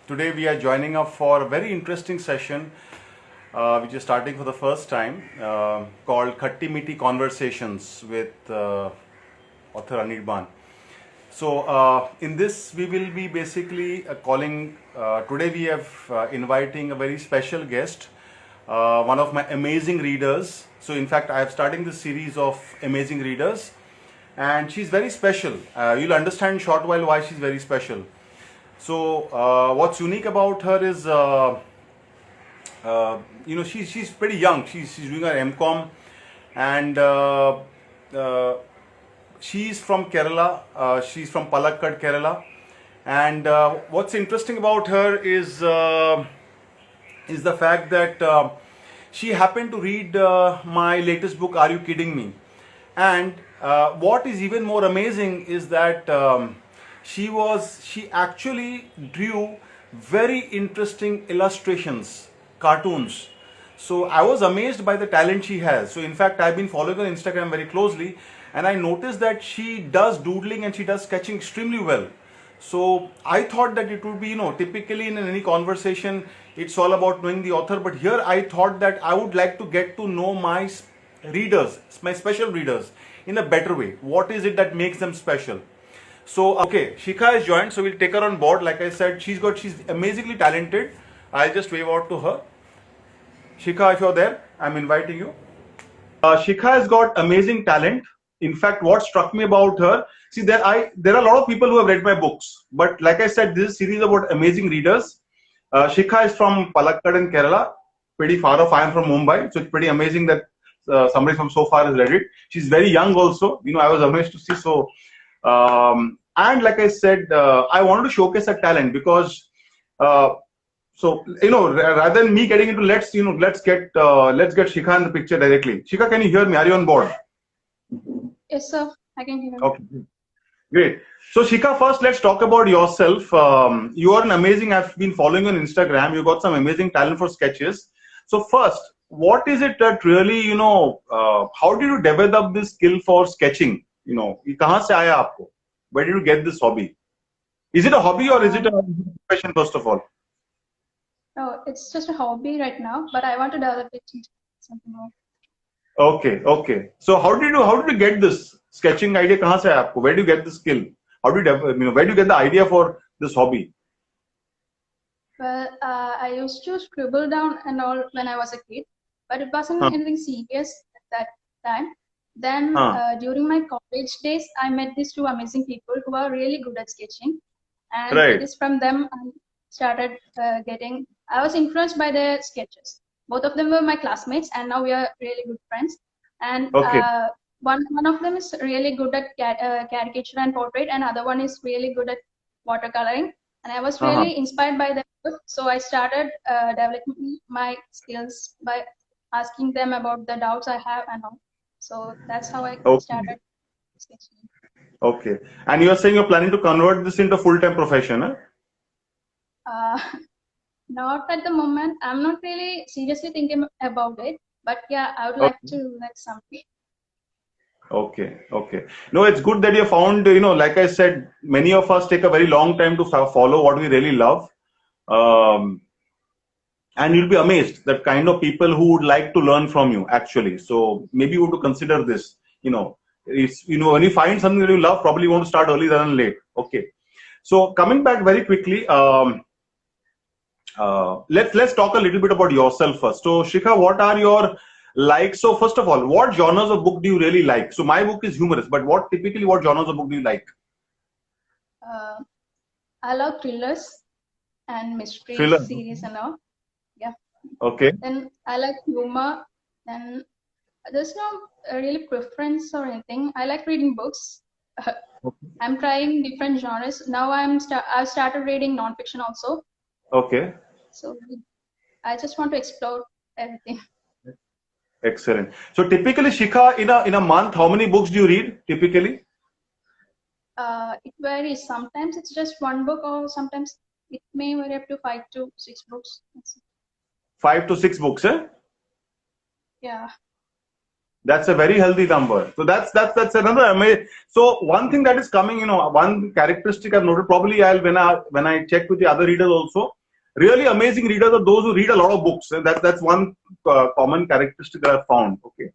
Today we are joining up for a very interesting session which is starting for the first time called Khatti Meaty Conversations with author Anirban. So in this we will be basically today we have inviting a very special guest, one of my amazing readers. So in fact I am starting this series of amazing readers, and she's very special. You'll understand in short while why she's very special. So what's unique about her is, she's pretty young. She's doing her MCom, and she's from Kerala. She's from Palakkad, Kerala. And what's interesting about her is the fact that she happened to read my latest book, Are You Kidding Me? And what is even more amazing is that she actually drew very interesting illustrations, cartoons. So I was amazed by the talent she has. So in fact, I've been following her on Instagram very closely, and I noticed that she does doodling and she does sketching extremely well. So I thought that it would be, typically in any conversation, it's all about knowing the author. But here I thought that I would like to get to know my readers, my special readers, in a better way. What is it that makes them special? So, okay, Shikha has joined, so we'll take her on board. Like I said, she's amazingly talented. I'll just wave out to her. Shikha, if you're there, I'm inviting you. Shikha has got amazing talent. In fact, what struck me about her, see, there are a lot of people who have read my books, but like I said, this is a series about amazing readers. Shikha is from Palakkad in Kerala, pretty far off. I am from Mumbai, so it's pretty amazing that somebody from so far has read it. She's very young also. I was amazed to see. So, and like I said, I wanted to showcase her talent because, rather than me getting into let's get Shikha in the picture directly. Shikha, can you hear me? Are you on board? Yes, sir. I can hear you. Okay, great. So Shikha, first let's talk about yourself. You are an amazing. I've been following you on Instagram. You got some amazing talent for sketches. So first, what is it that really how did you develop this skill for sketching? कहाँ से आया आपको? Where did you get this hobby? Is it a hobby or is it a profession first of all? No, it's just a hobby right now, but I want to develop it into something more. Okay. So how did you get this sketching idea? कहाँ से आया आपको? Where do you get the skill? How do you where do you get the idea for this hobby? Well, I used to scribble down and all when I was a kid, but it wasn't anything serious at that time. Then during my college days, I met these two amazing people who are really good at sketching, and it is from them I started I was influenced by their sketches. Both of them were my classmates, and now we are really good friends. And one of them is really good at caricature and portrait, and other one is really good at watercoloring. And I was really inspired by them, so I started developing my skills by asking them about the doubts I have and all. So that's how I started sketching. Okay. And you are saying you're planning to convert this into a full-time profession, huh? Not at the moment. I'm not really seriously thinking about it. But yeah, I would like to like something. Okay. No, it's good that you found, like I said, many of us take a very long time to follow what we really love. And you'll be amazed that kind of people who would like to learn from you actually. So maybe you want to consider this. It's when you find something that you love, probably you want to start early than late. Okay. So coming back very quickly, let's talk a little bit about yourself first. So Shikha, what are your likes? So first of all, what genres of book do you really like? So my book is humorous, but what genres of book do you like? I love thrillers and mystery series and all. Yeah. Okay. Then I like humor. Then there's no really preference or anything. I like reading books. I'm trying different genres. Now I've started reading non-fiction also. Okay. So I just want to explore everything. Excellent. So typically, Shikha, in a month, how many books do you read typically? It varies. Sometimes it's just one book, or sometimes it may vary up to 5 to 6 books. 5 to 6 books, eh? Yeah. That's a very healthy number. So that's another amazing. So one thing that is coming, one characteristic I've noted, probably when I check with the other readers also, really amazing readers are those who read a lot of books. And that's one common characteristic that I found. Okay.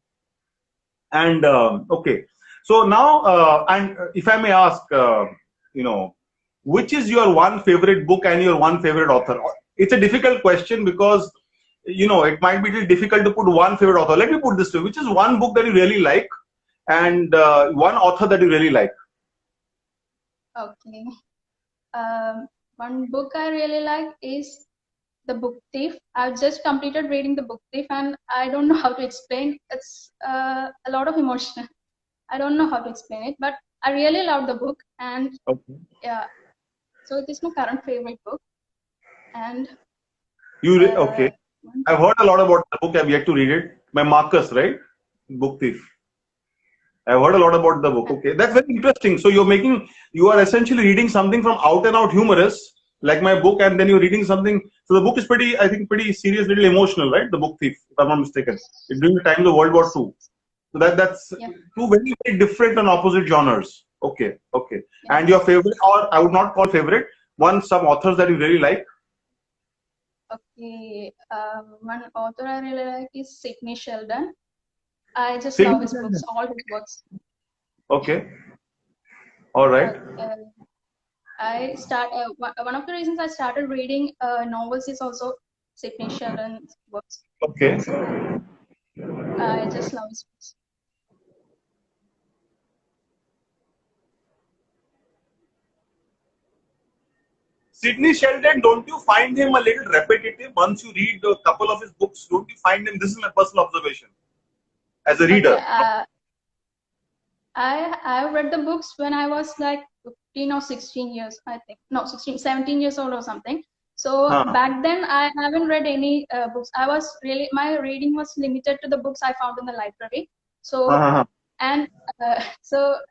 And okay. So now, and if I may ask, which is your one favorite book and your one favorite author? It's a difficult question because, it might be really difficult to put one favorite author. Let me put this to you. Which is one book that you really like and one author that you really like? Okay. One book I really like is The Book Thief. I've just completed reading The Book Thief and I don't know how to explain. It's a lot of emotion. I don't know how to explain it, but I really love the book and Okay. yeah. So it is my current favorite book. And Okay. I've heard a lot about the book. I've yet to read it. By Marcus, right? Book Thief. I've heard a lot about the book. Okay, that's very interesting. So you are essentially reading something from out and out humorous, like my book, and then you're reading something. So the book is pretty serious, little emotional, right? The Book Thief, if I'm not mistaken. It's during the time of World War II. So that's two very, very different and opposite genres. Okay. Yeah. And your favorite, or I would not call favorite, some authors that you really like? Okay, one author I really like is Sidney Sheldon. I just love his books, all his books. Okay. All right. One of the reasons I started reading novels is also Sidney Sheldon's books. Okay. So, I just love his books. Sidney Sheldon, don't you find him a little repetitive? Once you read a couple of his books, don't you find him, this is my personal observation, as a reader. Okay, I read the books when I was like 15 or 16 years, I think. No, 17 years old or something. So back then I haven't read any books. My reading was limited to the books I found in the library. So,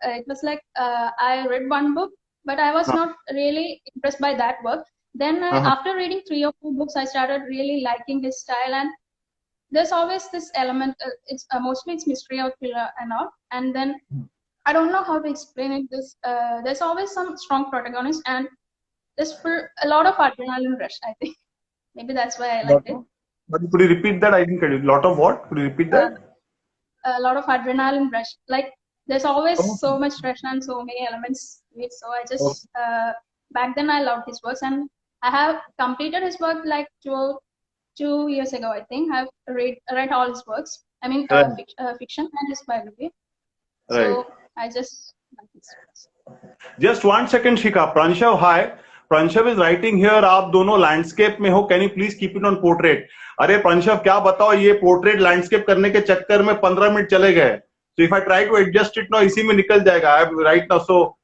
it was like I read one book, but I was not really impressed by that work. Then after reading 3 or 4 books, I started really liking his style, and there's always this element. It's mostly it's mystery or thriller and all. And then I don't know how to explain it. There's always some strong protagonist, and there's a lot of adrenaline rush. I think maybe that's why I liked it. But could you repeat that? I didn't get it. Lot of what? Could you repeat that? A lot of adrenaline rush. Like there's always so much rush and so many elements to it. So I just back then I loved his works, and I have completed his work like 2 years ago. I think I've read all his works. I mean fiction and his biography. So I just like his works. Just 1 second, Shika. Pranshav, hi. Pranshav is writing here. आप दोनों landscape में हो. Can you please keep it on portrait? अरे Pranshav, क्या बताओ ये portrait landscape करने के चक्कर में 15 मिनट चले गए. So if I try to adjust it now, इसी में निकल जाएगा. Right now, so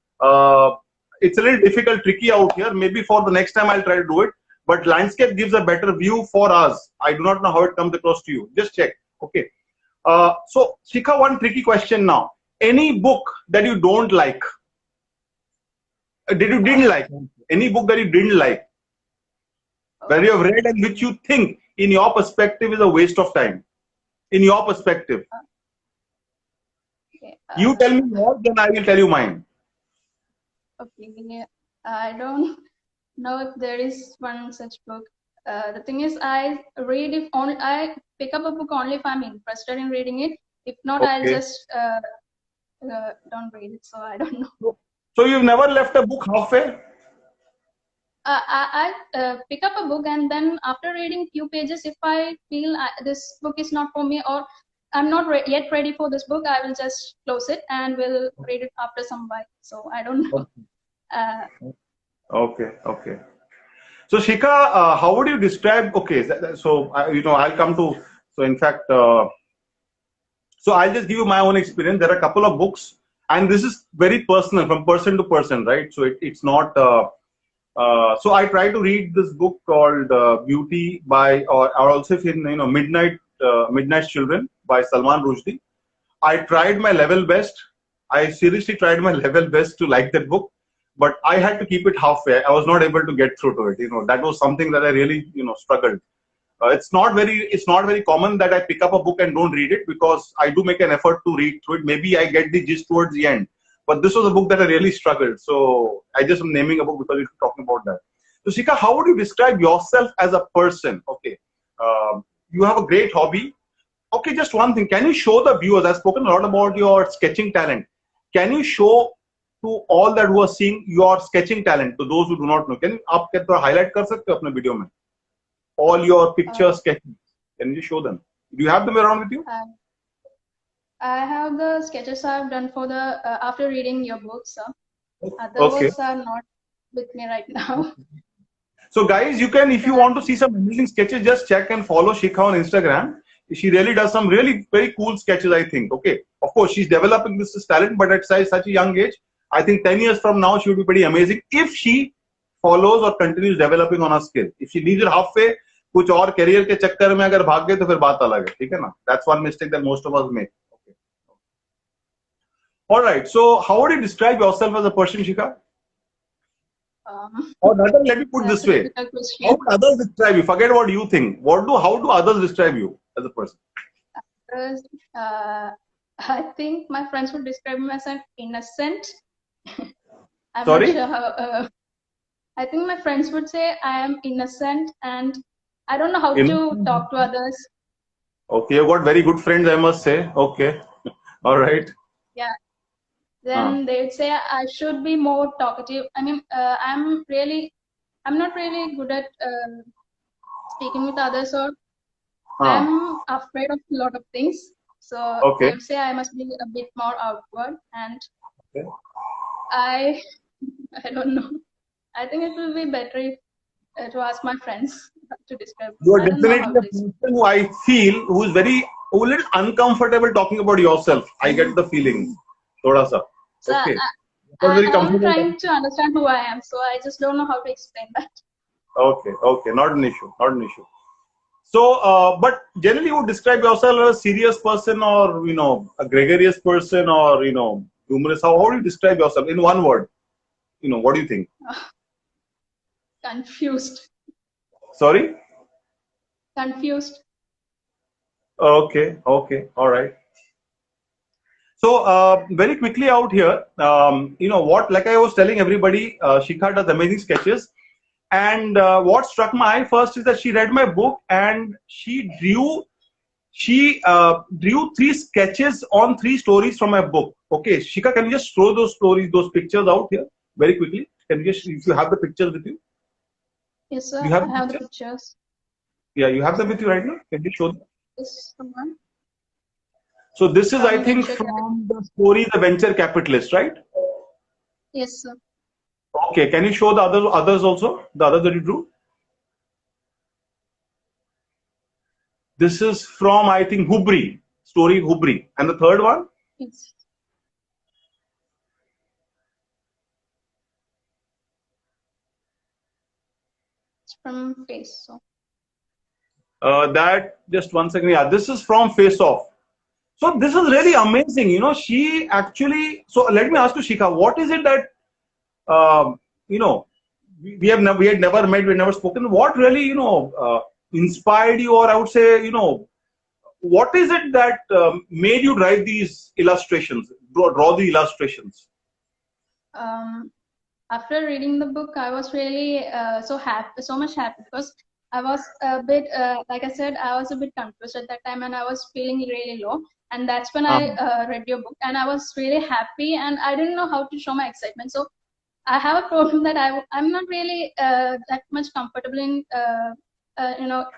it's a little difficult, tricky out here. Maybe for the next time I'll try to do it. But landscape gives a better view for us. I do not know how it comes across to you. Just check. Okay. So Shika, one tricky question now. Any book that you don't like? Didn't like? Any book that you didn't like? That you have read and which you think, in your perspective, is a waste of time? In your perspective. Okay, you tell me yours, then I will tell you mine. Okay. I don't know if there is one such book. The thing is, I pick up a book only if I'm interested in reading it. If not, I'll just don't read it. So I don't know. So you've never left a book halfway? I pick up a book, and then after reading few pages, if I feel this book is not for me, or I'm not yet ready for this book, I will just close it and will read it after some while. So I don't know. Okay. So Shika, how would you describe? Okay, so I'll come to. So in fact, so I'll just give you my own experience. There are a couple of books, and this is very personal, from person to person, right? So it's not. So I try to read this book called Beauty by, or also in Midnight Children by Salman Rushdie. I tried my level best. I seriously tried my level best to like that book, but I had to keep it halfway. I was not able to get through to it. That was something that I really struggled. It's not very common that I pick up a book and don't read it, because I do make an effort to read through it. Maybe I get the gist towards the end. But this was a book that I really struggled. So I just am naming a book because we're talking about that. So Shika, how would you describe yourself as a person? Okay, you have a great hobby. Okay, just one thing. Can you show the viewers? I've spoken a lot about your sketching talent. Can you show to all that who are seeing your sketching talent? To those who do not know, can you आप क्या थोड़ा highlight कर सकते हो अपने video में? All your picture sketches. Can you show them? Do you have them around with you? I have the sketches I've done for the after reading your book, sir. Other Okay. works are not with me right now. So guys, you can, if you want to see some amazing sketches, just check and follow Shikha on Instagram. She really does some really very cool sketches, I think. Okay, of course, she's developing this talent, but at such a young age, I think 10 years from now, she will be pretty amazing if she follows or continues developing on her skill. If she leaves it halfway, कुछ और career के चक्कर में अगर भाग गए तो फिर बात अलग है, ठीक है ना? That's one mistake that most of us make. Okay. All right. So, how would you describe yourself as a person, Shikha? Or rather, let me put this way: how do others describe you? Forget what you think. How do others describe you as a person? I think my friends would describe me as an innocent. I'm Sorry? not sure how, I think my friends would say I am innocent and I don't know how to talk to others. Okay, you've got very good friends, I must say. Okay. All right. Yeah. Then they would say I should be more talkative. I mean, I'm not really good at speaking with others, or I'm afraid of a lot of things. So they would say I must be a bit more outward, and I don't know. I think it will be better if, to ask my friends to describe. You are definitely a person who I feel who is a little uncomfortable talking about yourself. I get the feeling. Thoda sa. So okay. I'm trying to understand who I am, so I just don't know how to explain that. Okay, okay, not an issue, not an issue. So, but generally you would describe yourself as a serious person, or a gregarious person, or humorous. How do you describe yourself in one word? What do you think? Confused. Sorry? Confused. Okay, okay, all right. So very quickly out here, like I was telling everybody, Shikha does amazing sketches. And what struck my eye first is that she read my book and she drew 3 sketches on 3 stories from my book. Okay, Shikha, can you just throw those those pictures out here very quickly? Can you just, if you have the pictures with you? Yes, sir. I have the pictures. Yeah, you have them with you right now. Can you show them? This one. So this is, I think, from the story The Venture Capitalist, right? Yes, sir. Okay, can you show the others also? The others that you drew? This is from, I think, Hubri, story Hubri. And the third one? Yes. It's from Face Off. Just 1 second. Yeah, this is from Face Off. So this is really amazing. She actually. So let me ask you, Shikha, what is it that we had never met, we had never spoken. What really inspired you, or I would say, what is it that made you write these illustrations, draw the illustrations? After reading the book, I was really so much happy, because I was a bit, like I said, I was a bit confused at that time, and I was feeling really low. And that's when I read your book, and I was really happy, and I didn't know how to show my excitement. So I have a problem that I'm not really that much comfortable in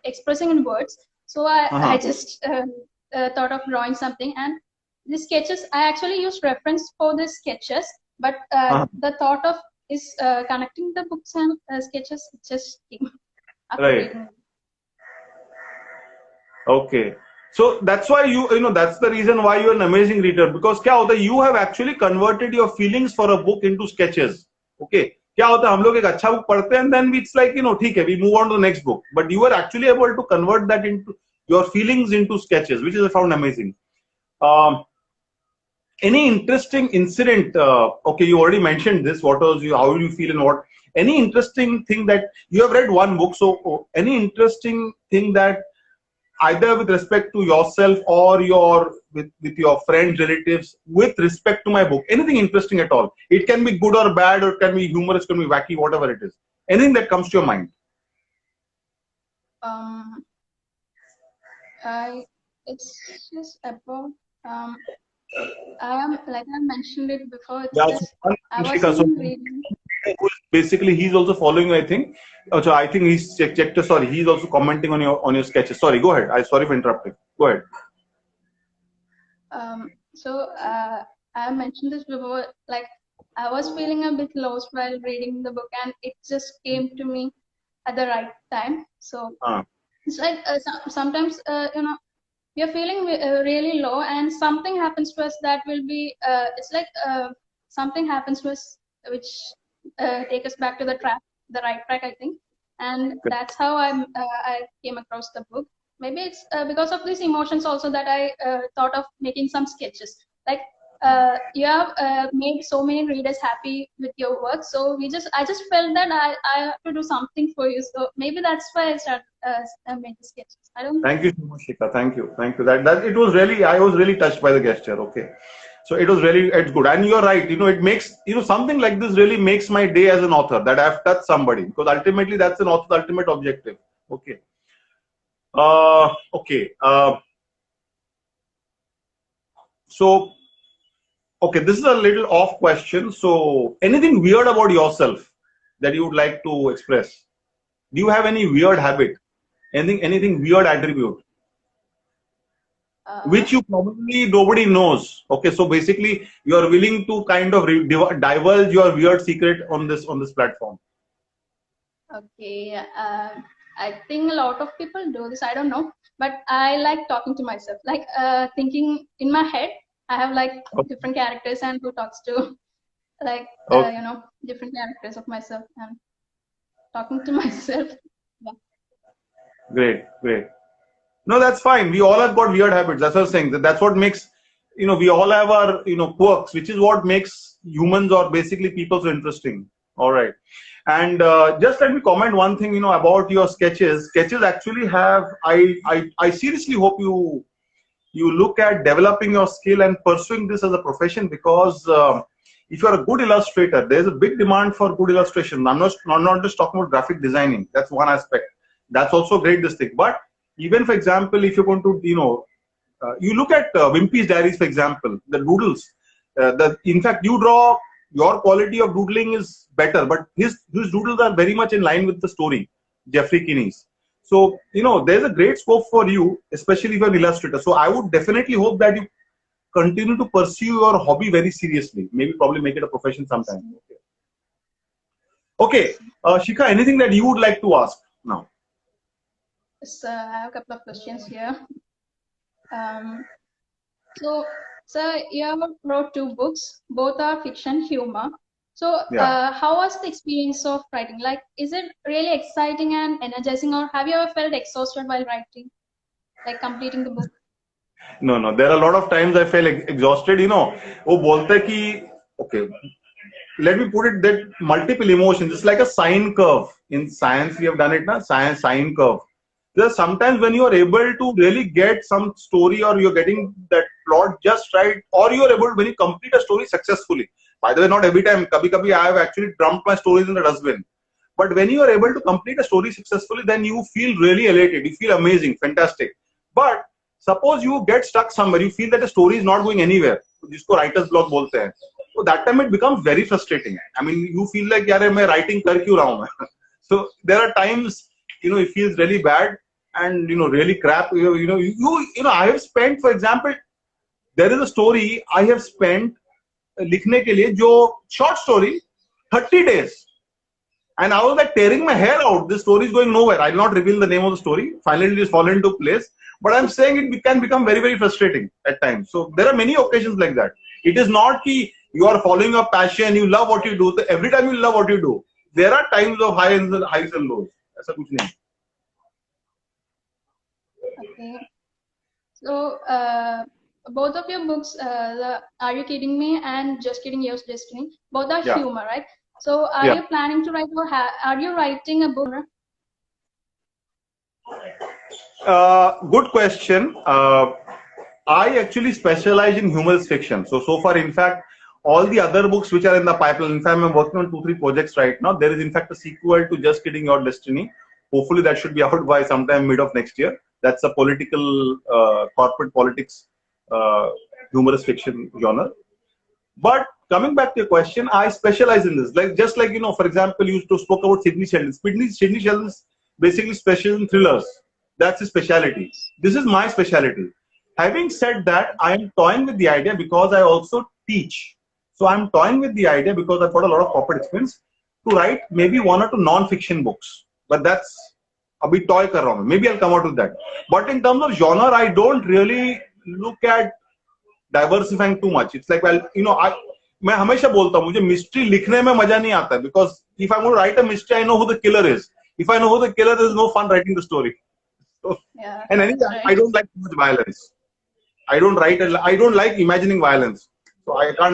expressing in words. So I just thought of drawing something, and the sketches, I actually used reference for the sketches, but the thought of is connecting the books and sketches just came after reading. Okay. So that's why that's the reason why you're an amazing reader, because you have actually converted your feelings for a book into sketches. Okay. क्या होता है, हम लोग एक अच्छा book पढ़ते हैं and then it's like, ठीक है, we move on to the next book. But you were actually able to convert that into your feelings into sketches, which is I found amazing. Any interesting incident? Okay, you already mentioned this. What was you? How do you feel and what? Any interesting thing that you have read one book? So any interesting thing that either with respect to yourself or with your friends, relatives, with respect to my book, anything interesting at all? It can be good or bad, or it can be humorous, it can be wacky, whatever it is. Anything that comes to your mind. It's just about I am, like I mentioned it before. It's Yeah, just I Shika, so wasn't reading. basically he's also following you, I think. So I think he's checked. Sorry, he's also commenting on your sketches. Sorry, go ahead. Sorry for interrupting. Go ahead. I mentioned this before. Like I was feeling a bit lost while reading the book, and it just came to me at the right time. So it's like sometimes we are feeling really low, and something happens to us that will be. It's like something happens to us which take us back to the right track, I think, and that's how I came across the book. Maybe it's because of these emotions also that I thought of making some sketches. Like you have made so many readers happy with your work, so I just felt that I have to do something for you. So maybe that's why I started making sketches. I don't. Thank you so much, Shika. Thank you. That it was really, I was really touched by the gesture. Okay, so it's good, and you're right. It makes something like this really makes my day as an author, that I've touched somebody, because ultimately that's an author's ultimate objective. Okay. Okay. So, okay, this is a little off question. So, anything weird about yourself that you would like to express? Do you have any weird habit? Anything weird attribute? Which you probably nobody knows. Okay, so basically you are willing to kind of divulge your weird secret on this platform. Okay, I think a lot of people do this. I don't know, but I like talking to myself, like thinking in my head. I have like different characters and who talks to like different characters of myself and talking to myself. Yeah. Great. No, that's fine. We all have got weird habits. That's what I'm saying. That's what makes, we all have our, quirks, which is what makes humans or basically people so interesting. All right. And just let me comment one thing, about your sketches. Sketches actually have, I seriously hope you look at developing your skill and pursuing this as a profession, because if you're a good illustrator, there's a big demand for good illustration. I'm not just talking about graphic designing. That's one aspect. That's also great, this thing. But even, for example, if you're going to, you look at Wimpy's diaries, for example, the doodles. In fact, your quality of doodling is better, but his doodles are very much in line with the story, Jeffrey Kinney's. So, there's a great scope for you, especially if you're an illustrator. So I would definitely hope that you continue to pursue your hobby very seriously. Maybe probably make it a profession sometime. Okay. Shika, anything that you would like to ask now? So I have a couple of questions here. So, sir, you have wrote 2 books. Both are fiction, humor. So, how was the experience of writing? Like, is it really exciting and energizing, or have you ever felt exhausted while writing, like completing the book? No. There are a lot of times I felt exhausted. वो बोलते हैं कि, okay, let me put it that multiple emotions. It's like a sine curve. In science, we have done it now. Sine curve. There's sometimes when you are able to really get some story, or you're getting that plot just right, or you're able to when you complete a story successfully. By the way, not every time. Kabhi I have actually dumped my stories in the dustbin. But when you are able to complete a story successfully, then you feel really elated. You feel amazing, fantastic. But suppose you get stuck somewhere, you feel that the story is not going anywhere. जिसको writer's block बोलते हैं. So that time it becomes very frustrating. I mean, you feel like, यार मैं writing कर क्यों रहा हूँ मैं? So there are times, it feels really bad and really crap. I have spent, for example, there is a story I have spent लिखने के लिए जो short story 30 days. And I was like tearing my hair out. This story is going nowhere. I'll not reveal the name of the story. Finally, it is fallen into place. But I'm saying it can become very, very frustrating at times. So there are many occasions like that. It is not that you are following your passion, you love what you do. So every time you love what you do, there are times of highs and lows. ऐसा कुछ नहीं. Okay. So both of your books, Are You Kidding Me and Just Kidding Yours Destiny, both are humor, right? So are you planning to write, or are you writing a book? Good question. I actually specialize in humorous fiction. So far, in fact, all the other books which are in the pipeline. In fact, I'm working on 2-3 projects right now. There is in fact a sequel to Just Kidding Your Destiny. Hopefully that should be out by sometime mid of next year. That's a political, corporate politics, humorous fiction genre. But coming back to your question, I specialize in this. Like just like, for example, you spoke about Sidney Sheldon. Sidney Sheldon is basically special in thrillers. That's his specialty. This is my specialty. Having said that, I am toying with the idea because I also teach. So I'm toying with the idea because I've got a lot of corporate experience to write maybe 1 or 2 non-fiction books. But that's a bit toy kar raha hu. Maybe I'll come out with that. But in terms of genre, I don't really look at diversifying too much. It's like, well, मैं हमेशा बोलता हूँ मुझे mystery लिखने में मजा नहीं आता because if I'm going to write a mystery, I know who the killer is. If I know who the killer is, there's no fun writing the story. So, Yeah, and anyway, right. I don't like too much violence. I don't like imagining violence. So I can't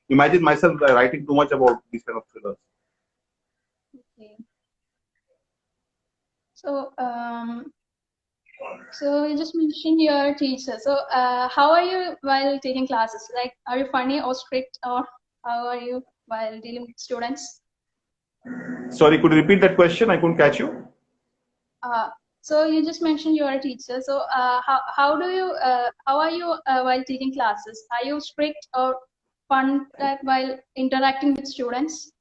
imagine myself writing too much about these kind of thrillers. Okay. So you just mentioned you're a teacher. So how are you while taking classes? Like, are you funny or strict, or how are you while dealing with students? Sorry, could you repeat that question? I couldn't catch you. So you just mentioned you're a teacher. So how are you while taking classes? Are you strict or fun while interacting with students?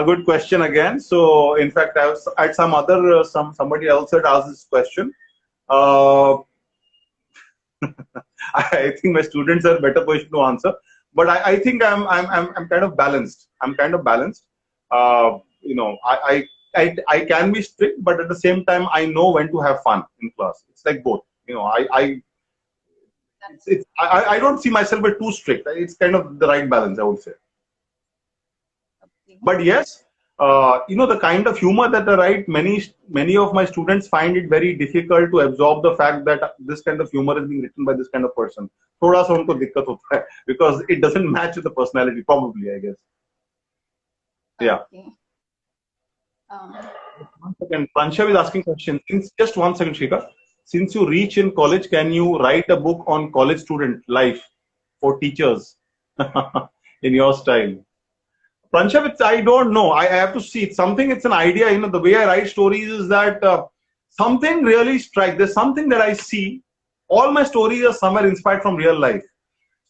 Good question again. So, in fact, I was at somebody else had asked this question. I think my students are better positioned to answer, but I think I'm kind of balanced. I'm kind of balanced. I can be strict, but at the same time, I know when to have fun in class. It's like both. I don't see myself as too strict. It's kind of the right balance, I would say. But yes, the kind of humor that I write, many of my students find it very difficult to absorb the fact that this kind of humor is being written by this kind of person. Thoda sa unko dikkat hota hai, because it doesn't match with the personality, probably, I guess. Yeah. Okay. 1 second. Pranshav is asking question. Just 1 second, Shika. Since you reach in college, can you write a book on college student life for teachers in your style? Pranshav, I don't know. I have to see. It's an idea. The way I write stories is that something really strikes. There's something that I see. All my stories are somewhere inspired from real life.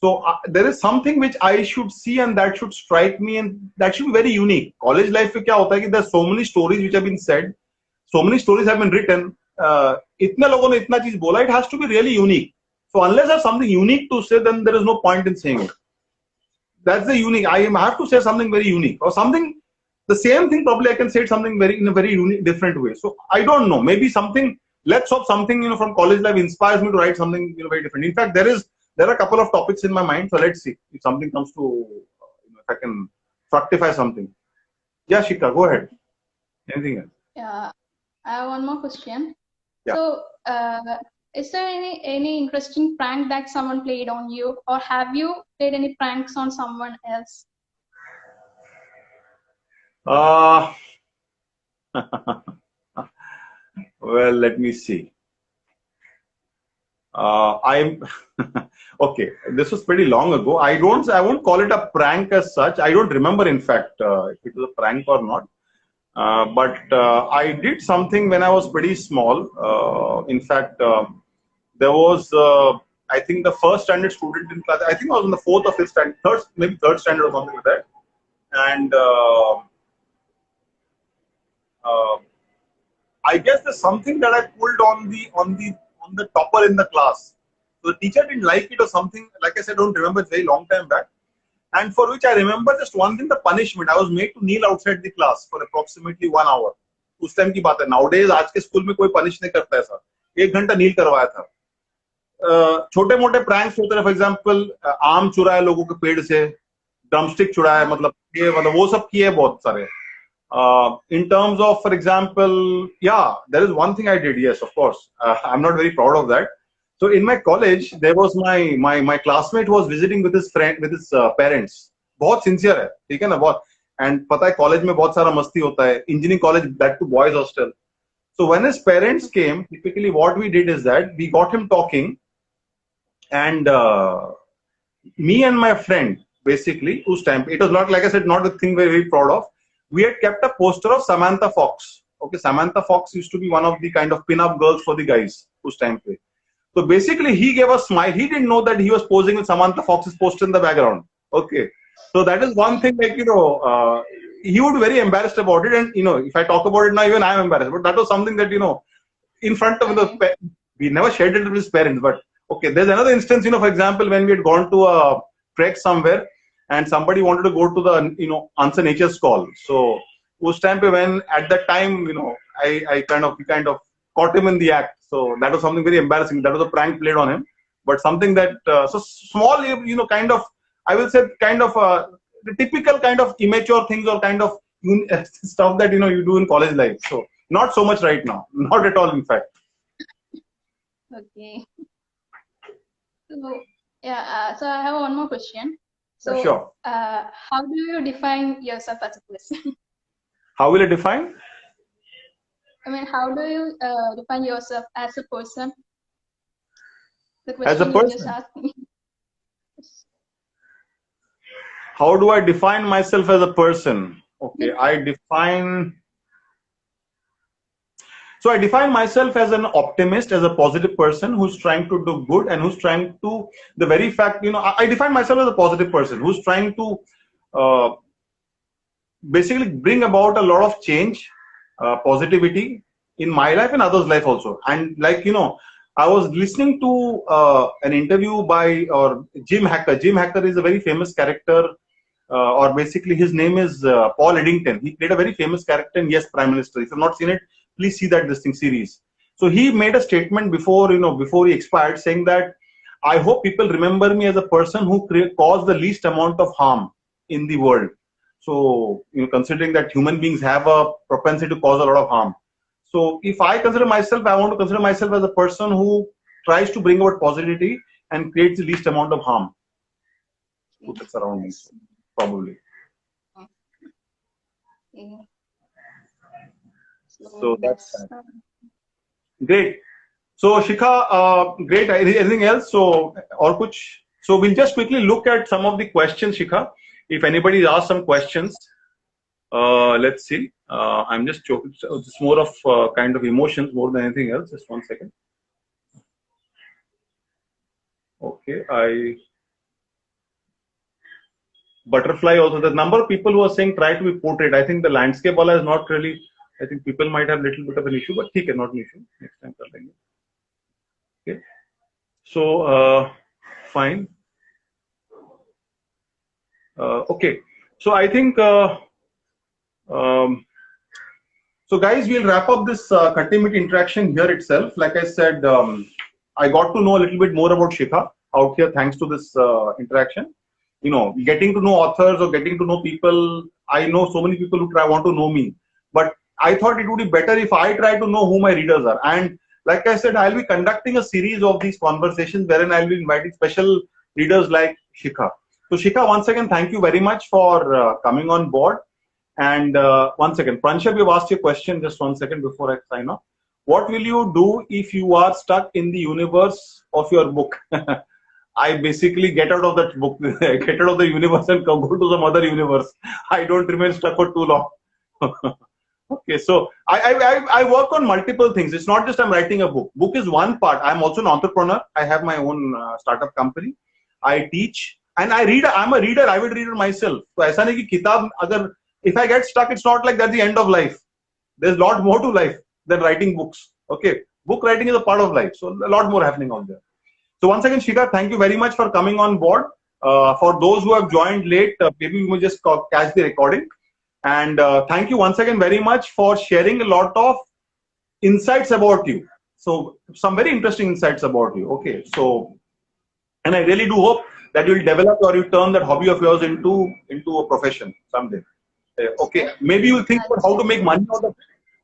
So there is something which I should see and that should strike me, and that should be very unique. College life में क्या होता है कि there's so many stories which have been said, so many stories have been written. इतने लोगों ने इतना चीज बोला, it has to be really unique. So unless there's something unique to say, then there is no point in saying it. That's the unique. I have to say something very unique or something. The same thing probably I can say it in a very unique, different way. So I don't know. Maybe something. Let's hope something from college life inspires me to write something very different. In fact, there are a couple of topics in my mind. So let's see if something comes to if I can fructify something. Yeah, Shika, go ahead. Anything else? Yeah, I have one more question. Yeah. So, is there any interesting prank that someone played on you, or have you played any pranks on someone else? Well, let me see. I'm okay. This was pretty long ago. I won't call it a prank as such. I don't remember, in fact, if it was a prank or not. But I did something when I was pretty small. In fact, there was, I think, the first standard student in class. I think I was in the 4th or 5th standard, maybe third standard or something like that. And I guess there's something that I pulled on the topper in the class. So the teacher didn't like it or something. Like I said, I don't remember. It's a very long time back. And for which I remember just one thing: the punishment. I was made to kneel outside the class for approximately 1 hour. उस time की बात है. Nowadays, आज के school में कोई punish नहीं करता ऐसा. 1 घंटा नील करवाया था. छोटे मोटे प्रैंक्स होते हैं. फॉर एग्जांपल, आम चुराए लोगों के पेड़ से, ड्रमस्टिक चुराए, मतलब वो सब किए बहुत सारे. In terms of, for example, yeah, there is one thing I did. Yes, of course. I'm not very proud of that. So in my college, there was my classmate was visiting with his friend, with his parents. बहुत sincere है, ठीक है ना, बहुत. And पता है college में बहुत सारा मस्ती होता है. Engineering college, that to boys hostel. So when his parents came, typically what we did is that we got him talking, and me and my friend, basically, whose time, it was not, like I said, not a thing we're very proud of. We had kept a poster of Samantha Fox. Okay, Samantha Fox used to be one of the kind of pin-up girls for the guys whose time play. So basically, he gave a smile. He didn't know that he was posing with Samantha Fox's poster in the background. Okay, so that is one thing, like, he would be very embarrassed about it. And, if I talk about it now, even I'm embarrassed. But that was something that, in front of we never shared it with his parents. But okay, there's another instance, for example, when we had gone to a trek somewhere and somebody wanted to go to the, answer nature's call. So, उस time पे when at that time, we kind of caught him in the act. So that was something very embarrassing. That was a prank played on him. But something that, so small, kind of, I will say, kind of the typical kind of immature things or kind of stuff that, you do in college life. So not so much right now. Not at all, in fact. Okay. So, yeah, so I have one more question. So, sure. How do you define yourself as a person? How will I define? I mean, how do you define yourself as a person? The As a question you person? just asked me. How do I define myself as a person? Okay, I define myself as an optimist, as a positive person who's trying to do good and who's trying to, the very fact, I define myself as a positive person who's trying to basically bring about a lot of change, positivity in my life and others' life also. And like, I was listening to an interview by Jim Hacker. Jim Hacker is a very famous character, or basically his name is Paul Eddington. He played a very famous character in Yes, Prime Minister. If you've not seen it, please see that series. So he made a statement before he expired, saying that I hope people remember me as a person who caused the least amount of harm in the world. So, considering that human beings have a propensity to cause a lot of harm. So if I consider myself, I want to consider myself as a person who tries to bring about positivity and creates the least amount of harm to the surroundings, probably. Okay. So that's that. Great. So Shikha, great. Anything else? So or kuch? So we'll just quickly look at some of the questions, Shikha. If anybody asks some questions, let's see. I'm just joking. So it's more of kind of emotions more than anything else. Just 1 second. Okay, butterfly also. The number of people who are saying try to be portrait. I think the landscape wala is not really. I think people might have a little bit of an issue, but ठीक है, not an issue. Next time कर लेंगे. Okay. So fine. Okay. So I think. So guys, we'll wrap up this 30-minute interaction here itself. Like I said, I got to know a little bit more about Shikha out here thanks to this interaction. Getting to know authors or getting to know people. I know so many people who want to know me, but I thought it would be better if I try to know who my readers are. And like I said, I'll be conducting a series of these conversations wherein I'll be inviting special readers like Shikha. So Shikha, once again, thank you very much for coming on board. And once again, Pranshab, you've asked your question. Just 1 second before I sign off. What will you do if you are stuck in the universe of your book? I basically get out of that book, get out of the universe and go to some other universe. I don't remain stuck for too long. Okay, so I work on multiple things. It's not just I'm writing a book. Book is one part. I'm also an entrepreneur. I have my own startup company. I teach and I read. I'm a reader, avid reader myself. So ऐसा नहीं कि किताब अगर if I get stuck, it's not like that's the end of life. There's a lot more to life than writing books. Okay, book writing is a part of life. So a lot more happening out there. So once again, Shikha, thank you very much for coming on board. For those who have joined late, maybe we will just catch the recording. And thank you once again very much for sharing a lot of insights about you. So some very interesting insights about you. Okay, so and I really do hope that you will develop or you turn that hobby of yours into a profession someday. Okay, maybe you think about how to make money out of it.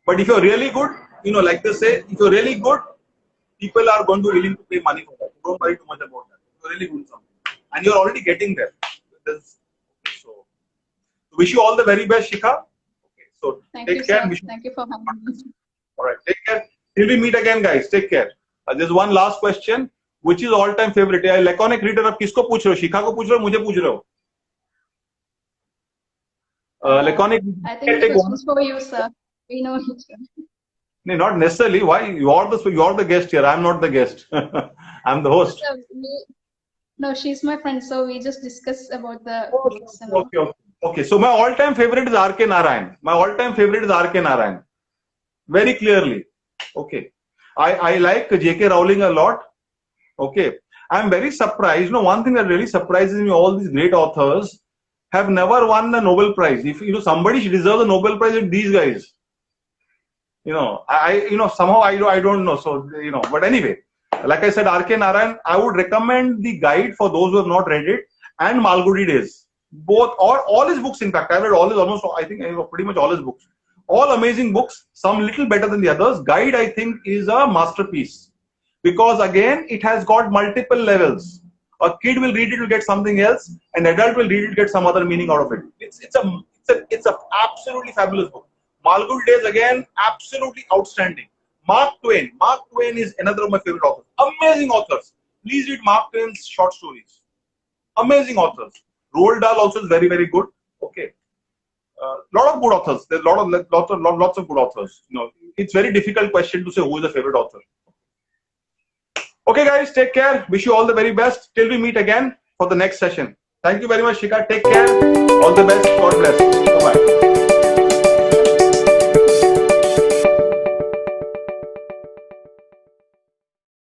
But if you're really good, like they say, if you're really good, people are going to be willing to pay money for that. Don't worry too much about that. You're really good at something. And you're already getting there. So wish you all the very best, Shikha. Okay, so take care. Thank you for having me. All right, take care. Till we meet again, guys. Take care. There's one last question. Which is all time favorite? Laconic reader अब किसको पूछ रहे हो? शिखा को पूछ रहे हो, मुझे पूछ रहे हो? Laconic. I think the question is for you, sir. We know each other. No, not necessarily. Why? You're the guest here. I'm not the guest. I'm the host. Sir, no, she's my friend, so we just discuss about the books and all. Okay. So my all-time favorite is R.K. Narayan. My all-time favorite is R.K. Narayan. Very clearly. Okay. I like J.K. Rowling a lot. Okay. I'm very surprised. One thing that really surprises me, all these great authors have never won the Nobel Prize. If somebody should deserve the Nobel Prize, it's these guys. Somehow I don't know. So, but anyway, like I said, R.K. Narayan, I would recommend the guide for those who have not read it, and Malgudi Days. Both, or all his books, in fact. I've read all his, almost, I think, pretty much all his books. All amazing books, some little better than the others. Guide, I think, is a masterpiece. Because again, it has got multiple levels. A kid will read it to get something else, an adult will read it to get some other meaning out of it. It's a absolutely fabulous book. Malgudi Days, again, absolutely outstanding. Mark Twain is another of my favorite authors. Amazing authors. Please read Mark Twain's short stories. Amazing authors. Roald Dahl also is very, very good. Okay. Lot of good authors. There's lots of good authors. It's very difficult question to say who is the favorite author. Okay, guys, take care. Wish you all the very best. Till we meet again for the next session. Thank you very much, Shikha. Take care. All the best. God bless. Bye-bye.